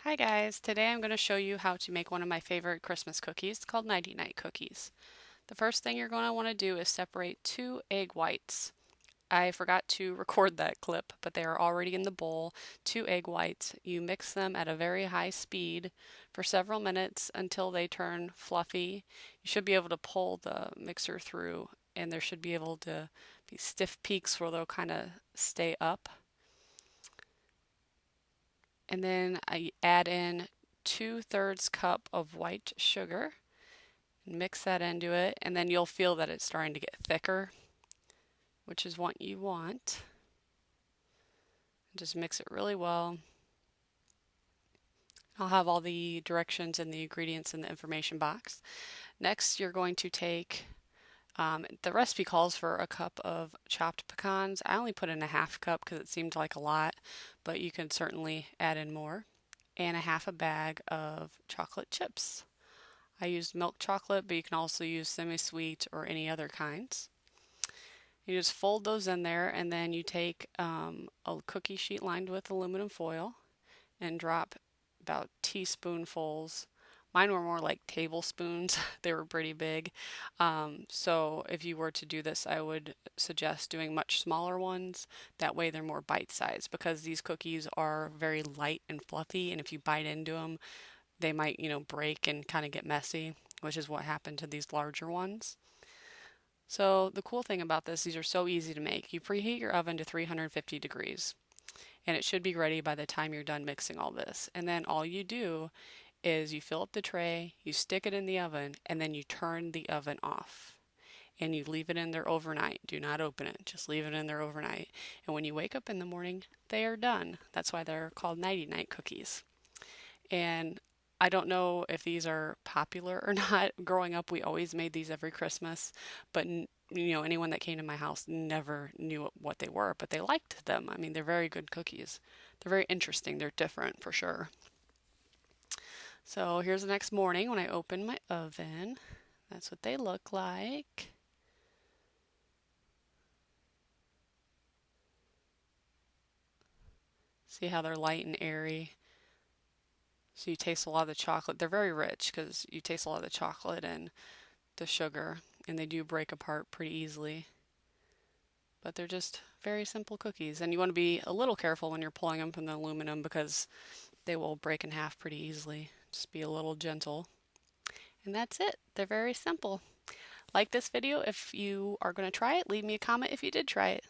Hi guys, today I'm going to show you how to make one of my favorite Christmas cookies called Nighty Night cookies. The first thing you're going to want to do is separate two egg whites. I forgot to record that clip, but they are already in the bowl. Two egg whites. You mix them at a very high speed for several minutes until they turn fluffy. You should be able to pull the mixer through, and there should be able to be stiff peaks where they'll kind of stay up. And then I add in 2/3 cup of white sugar and mix that into it, and then you'll feel that it's starting to get thicker, which is what you want. Just mix it really well. I'll have all the directions and the ingredients in the information box. Next, you're going to take the recipe calls for a cup of chopped pecans. I only put in a half cup because it seemed like a lot, but you can certainly add in more. And a half a bag of chocolate chips. I used milk chocolate, but you can also use semi-sweet or any other kinds. You just fold those in there, and then you take a cookie sheet lined with aluminum foil and drop about teaspoonfuls. Mine were more like tablespoons. They were pretty big. So if you were to do this, I would suggest doing much smaller ones. That way they're more bite-sized because these cookies are very light and fluffy, and if you bite into them, they might, break and kind of get messy, which is what happened to these larger ones. So the cool thing about this, these are so easy to make. You preheat your oven to 350 degrees, and it should be ready by the time you're done mixing all this. And then all you do is you fill up the tray, you stick it in the oven, and then you turn the oven off. And you leave it in there overnight. Do not open it, just leave it in there overnight. And when you wake up in the morning, they are done. That's why they're called Nighty Night cookies. And I don't know if these are popular or not. Growing up, we always made these every Christmas, but anyone that came to my house never knew what they were, but they liked them. I mean, they're very good cookies. They're very interesting. They're different for sure. So here's the next morning when I open my oven. That's what they look like. See how they're light and airy. So you taste a lot of the chocolate. They're very rich because you taste a lot of the chocolate and the sugar, and they do break apart pretty easily. But they're just very simple cookies, and you want to be a little careful when you're pulling them from the aluminum because they will break in half pretty easily. Just be a little gentle. And that's it. They're very simple. Like this video if you are going to try it. Leave me a comment if you did try it.